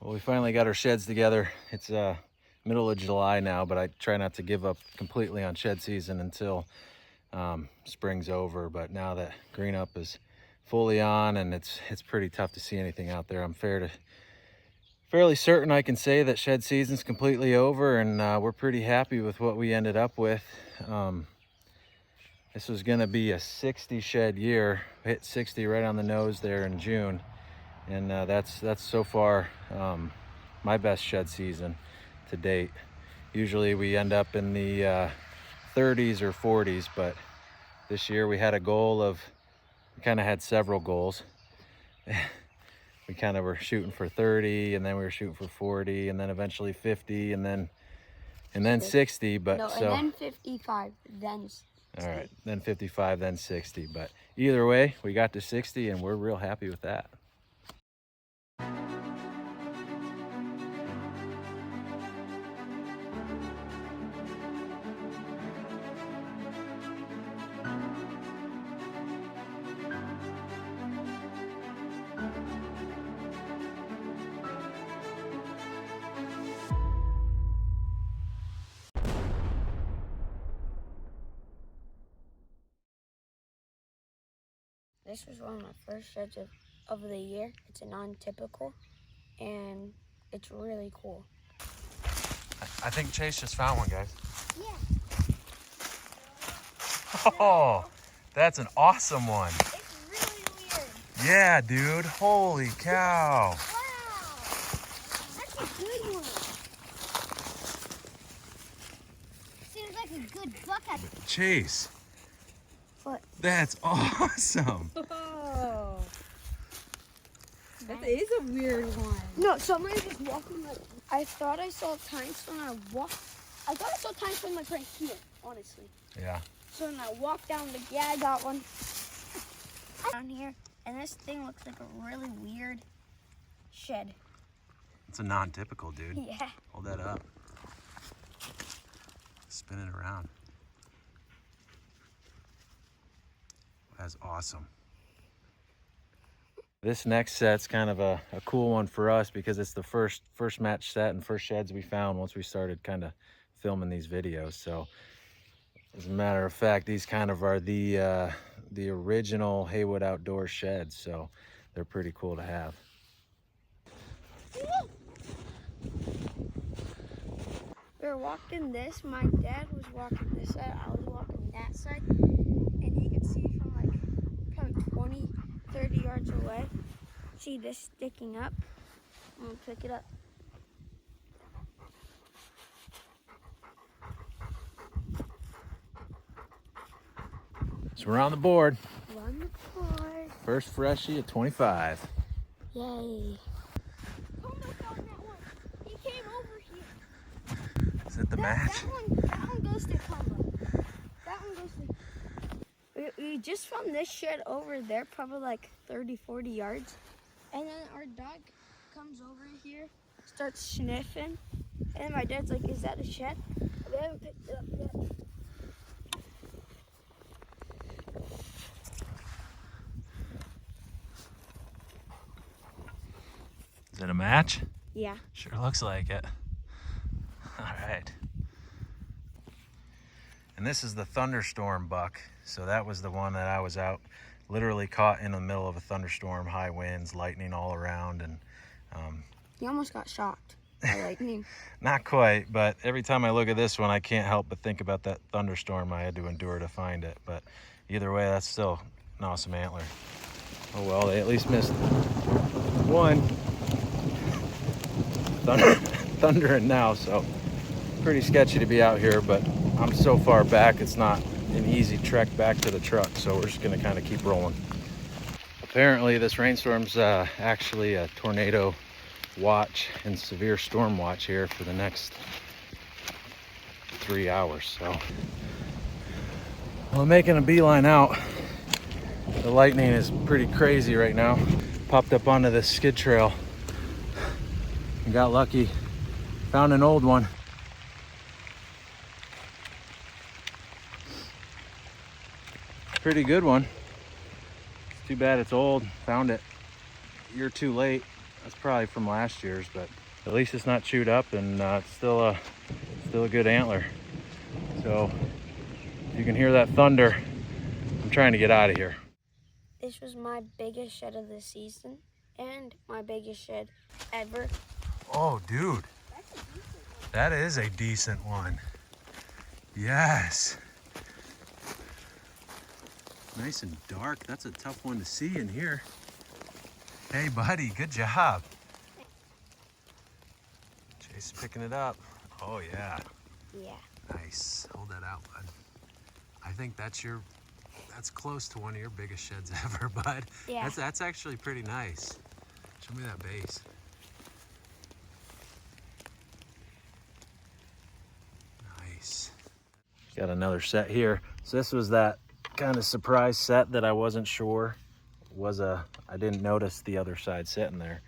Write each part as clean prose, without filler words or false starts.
Well, we finally got our sheds together. It's middle of July now, but I try not to give up completely on shed season until spring's over. But now that green up is fully on and it's pretty tough to see anything out there, I'm fairly certain I can say that shed season's completely over, and we're pretty happy with what we ended up with. This was gonna be a 60 shed year. We hit 60 right on the nose there in June. And that's so far my best shed season to date. Usually we end up in the 30s or 40s, but this year we had a goal of, we kind of had several goals. We kind of were shooting for 30, and then we were shooting for 40, and then eventually 50, and then 60. But no, so, and then 55, then 60. All right, then 55, then 60. But either way, we got to 60, and we're real happy with that. This was one of my first sheds of the year. It's a non-typical, and it's really cool. I think Chase just found one, guys. Yeah. Oh, that's an awesome one. It's really weird. Yeah, dude. Holy cow. Wow. That's a good one. Seems like a good bucket. Chase. What? That's awesome. Oh, that is a weird one. No, somebody was walking like, I thought I saw tines when I walked. I thought I saw tines from like right here, honestly. Yeah. So when I walked down, like, yeah, I got one. Down here, and this thing looks like a really weird shed. It's a non-typical, dude. Yeah. Hold that up. Spin it around. That's awesome. This next set's kind of a cool one for us because it's the first match set and first sheds we found once we started kind of filming these videos. So as a matter of fact, these kind of are the original Haywood Outdoor sheds. So they're pretty cool to have. We were walking this. My dad was walking this side. I was walking that side. And you can see from like probably 20, 30 yards away. See this sticking up? I'm gonna pick it up. So we're on the board. Run the board. First freshie at 25. Yay. Combo found that one. He came over here. Is it the match? That one goes to Combo. That one goes to... We just found this shed over there, probably like 30, 40 yards. And then our dog comes over here, starts sniffing. And my dad's like, is that a shed? We haven't picked it up yet. Is it a match? Yeah. Sure looks like it. All right. And this is the thunderstorm buck. So that was the one that I was out, literally caught in the middle of a thunderstorm, high winds, lightning all around, and He almost got shocked by lightning. not quite, but every time I look at this one, I can't help but think about that thunderstorm I had to endure to find it. But either way, that's still an awesome antler. Oh well, they at least missed one. Thundering now, so pretty sketchy to be out here, but I'm so far back, it's not an easy trek back to the truck, so we're just gonna kind of keep rolling. Apparently this rainstorm's actually a tornado watch and severe storm watch here for the next 3 hours. So I'm making a beeline out. The lightning is pretty crazy right now. Popped up onto this skid trail and got lucky. Found an old one. Pretty good one. It's too bad it's old. Found it a year too late. That's probably from last year's, but at least it's not chewed up, and it's still a good antler. So if you can hear that thunder, I'm trying to get out of here. This was my biggest shed of the season and my biggest shed ever. Oh, dude, that is a decent one. Yes. Nice and dark. That's a tough one to see in here. Hey, buddy, good job. Chase is picking it up. Oh, yeah. Yeah. Nice. Hold that out, bud. I think that's close to one of your biggest sheds ever, bud. Yeah. That's actually pretty nice. Show me that base. Nice. Got another set here. So this was that kind of surprise set that I wasn't sure I didn't notice the other side sitting there,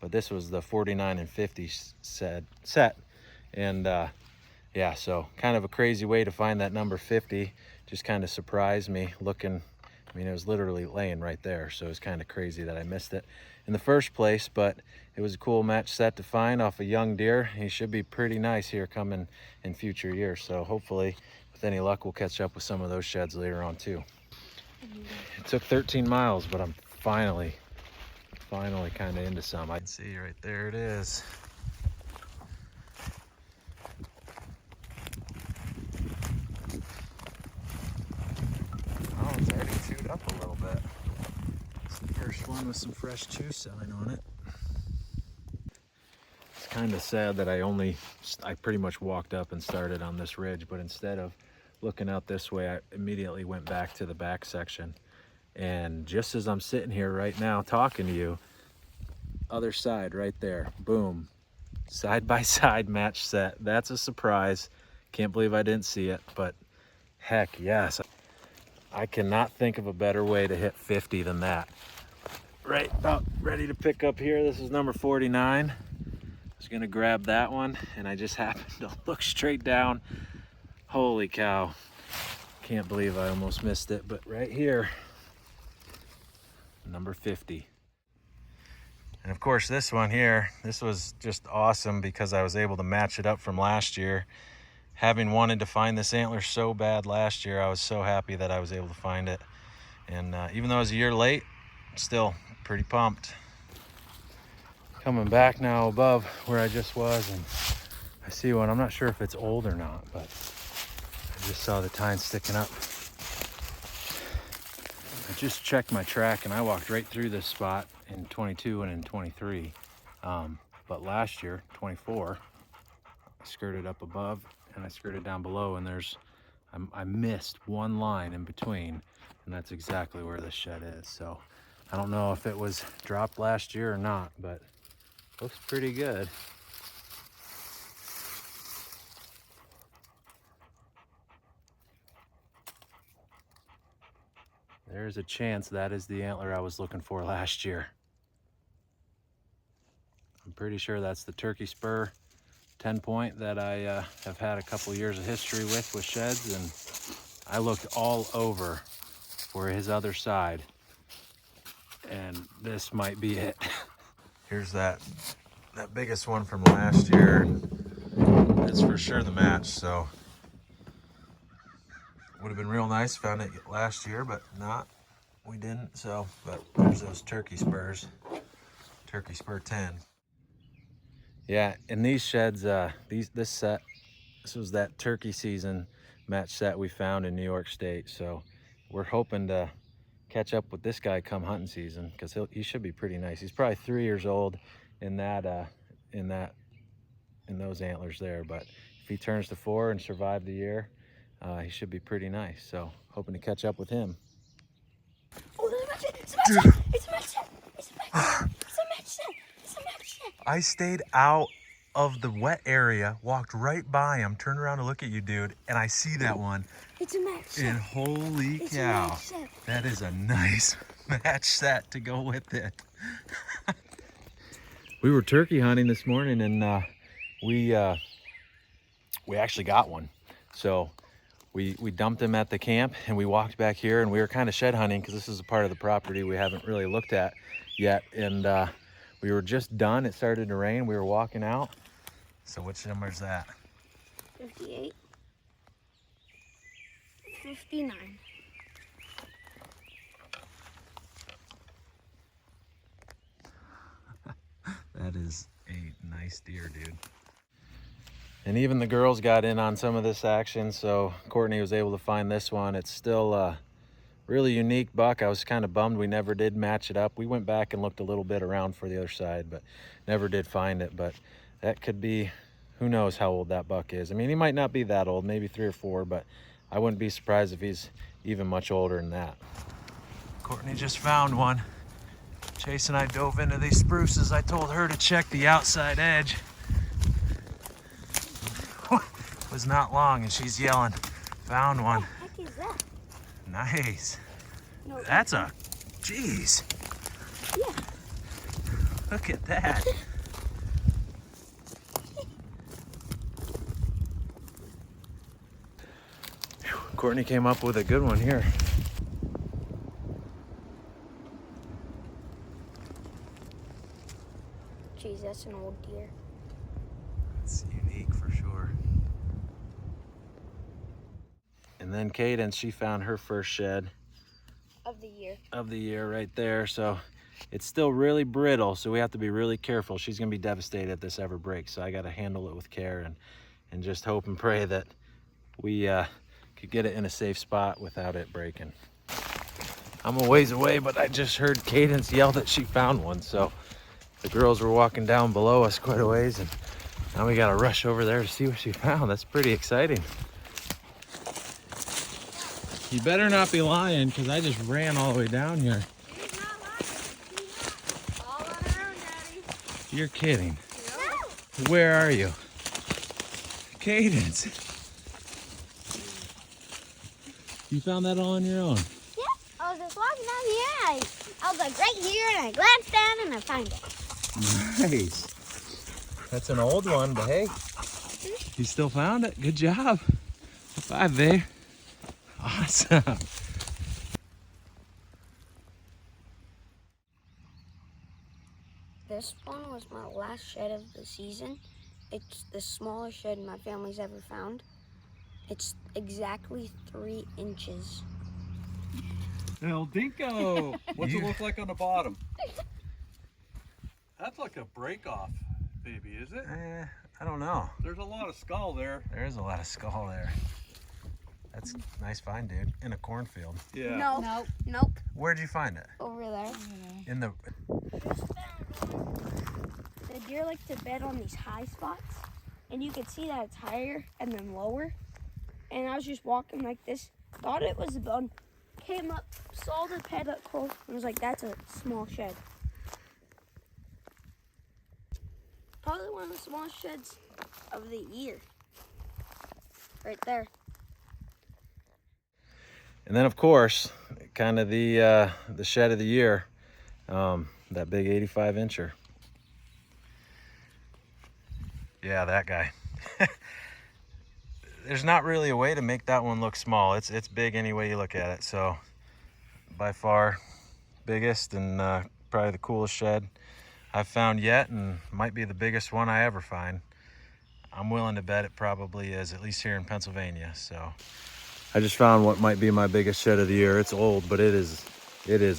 but this was the 49 and 50 set. And yeah, so kind of a crazy way to find that number 50. Just kind of surprised me looking. I mean, it was literally laying right there, so it was kind of crazy that I missed it in the first place, but it was a cool match set to find off a young deer. He should be pretty nice here coming in future years, so hopefully with any luck we'll catch up with some of those sheds later on too. It took 13 miles, but I'm finally kind of into some. I can see right there it is. Oh, it's already chewed up a little bit. It's the first one with some fresh chew sign on it. It's kind of sad that I pretty much walked up and started on this ridge, but instead of looking out this way, I immediately went back to the back section. And just as I'm sitting here right now talking to you, other side right there, boom, side by side match set. That's a surprise. Can't believe I didn't see it, but heck yes. I cannot think of a better way to hit 50 than that. Right about ready to pick up here. This is number 49. I was gonna grab that one and I just happened to look straight down. Holy cow. Can't believe I almost missed it, but right here, number 50. And of course this one here, this was just awesome because I was able to match it up from last year. Having wanted to find this antler so bad last year, I was so happy that I was able to find it. And even though I was a year late, still pretty pumped. Coming back now above where I just was, and I see one. I'm not sure if it's old or not, but I just saw the tine sticking up. I just checked my track and I walked right through this spot in 22 and in 23. But last year, 24, I skirted up above and I skirted down below, and I missed one line in between, and that's exactly where this shed is. So I don't know if it was dropped last year or not, but looks pretty good. There's a chance that is the antler I was looking for last year. I'm pretty sure that's the Turkey Spur 10-point that I have had a couple years of history with sheds, and I looked all over for his other side, and this might be it. Here's that biggest one from last year. It's for sure the match, so would have been real nice, found it last year, but we didn't. So, but there's those Turkey Spurs, Turkey Spur 10. Yeah, in these sheds, this was that turkey season match set we found in New York State. So we're hoping to catch up with this guy come hunting season, because he should be pretty nice. He's probably 3 years old in those antlers there, but if he turns to 4 and survive the year, he should be pretty nice. So hoping to catch up with him. Oh, there's a match set! It's a match set! It's a match set! It's a match set! It's a match set! It's a match set! I stayed out of the wet area, walked right by him, turned around to look at you, dude, and I see that one. It's a match set! And holy It's cow, a match set. that is a nice match set to go with it. We were turkey hunting this morning, and we actually got one. So we dumped him at the camp, and we walked back here, and we were kind of shed hunting because this is a part of the property we haven't really looked at yet. And We were just done. It started to rain. We were walking out. So which number is that? 58. 59. That is a nice deer, dude. And even the girls got in on some of this action, so Courtney was able to find this one. It's still a really unique buck. I was kind of bummed we never did match it up. We went back and looked a little bit around for the other side, but never did find it. But that could be, who knows how old that buck is. I mean, he might not be that old, maybe 3 or 4, but I wouldn't be surprised if he's even much older than that. Courtney just found one. Chase and I dove into these spruces. I told her to check the outside edge. It was not long and she's yelling, found one. What the heck is that? Nice. No, That's a, jeez. Yeah. Look at that. Whew, Courtney came up with a good one here. Jeez, that's an old deer. It's unique for sure. And then Cadence, she found her first shed Of the year. of the year right there. So it's still really brittle, so we have to be really careful. She's gonna be devastated if this ever breaks. So I gotta handle it with care and just hope and pray that we could get it in a safe spot without it breaking. I'm a ways away, but I just heard Cadence yell that she found one. So the girls were walking down below us quite a ways, and now we gotta rush over there to see what she found. That's pretty exciting. You better not be lying, because I just ran all the way down here. He's not lying. He's not. All on her own, Daddy. You're kidding. No. Where are you? Cadence. You found that all on your own? Yeah. I was just walking down here and I was like right here and I glanced down and I found it. Nice. That's an old one, but hey, you still found it. Good job. High five, babe. Awesome. This one was my last shed of the season. It's the smallest shed my family's ever found. It's exactly 3 inches. El Dinko! What's You- it look like on the bottom? That's like a break off, baby, is it? I don't know. There's a lot of skull there. There is a lot of skull there. That's a nice find, dude. In a cornfield. Yeah. No. Nope. Nope. Where'd you find it? Over there. In the. The deer like to bed on these high spots, and you can see that it's higher and then lower. And I was just walking like this, thought it was a bone, came up, saw the pedicle, and was like, "That's a small shed." Probably one of the smallest sheds of the year. Right there. And then, of course, kind of the shed of the year, that big 85 incher. Yeah, that guy. There's not really a way to make that one look small. It's big any way you look at it. So by far biggest and probably the coolest shed I've found yet, and might be the biggest one I ever find. I'm willing to bet it probably is, at least here in Pennsylvania. So I just found what might be my biggest shed of the year. It's old, but it is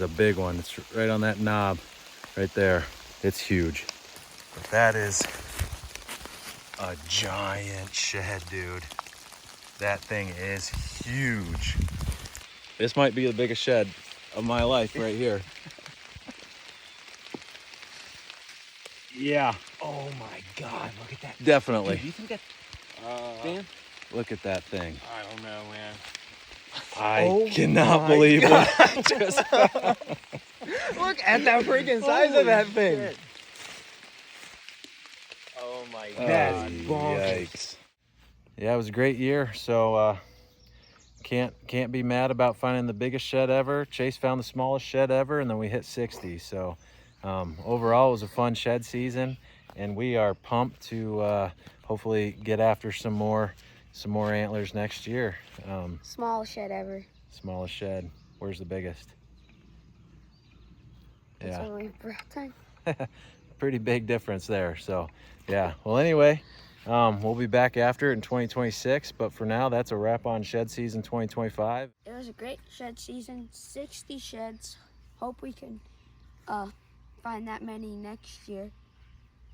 a big one. It's right on that knob right there. It's huge. But that is a giant shed, dude. That thing is huge. This might be the biggest shed of my life right here. Yeah. Oh my God! Look at that. Definitely. Do you think that? Dan? Look at that thing. I don't know, man. I Oh cannot my believe God. what I just found. Look at that freaking size of Holy that thing. shit. Oh my Oh, That's bonkers. yikes. Yeah, it was a great year. So can't be mad about finding the biggest shed ever. Chase found the smallest shed ever, and then we hit 60. So overall, it was a fun shed season, and we are pumped to hopefully get after some more antlers next year. Smallest shed ever. Smallest shed. Where's the biggest? It's Yeah. only breath time. pretty big difference there. So yeah, well anyway, we'll be back after it in 2026, but for now that's a wrap on shed season 2025. It was a great shed season, 60 sheds. Hope we can find that many next year.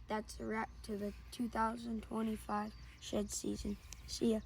That's a wrap to the 2025 shed season. See ya.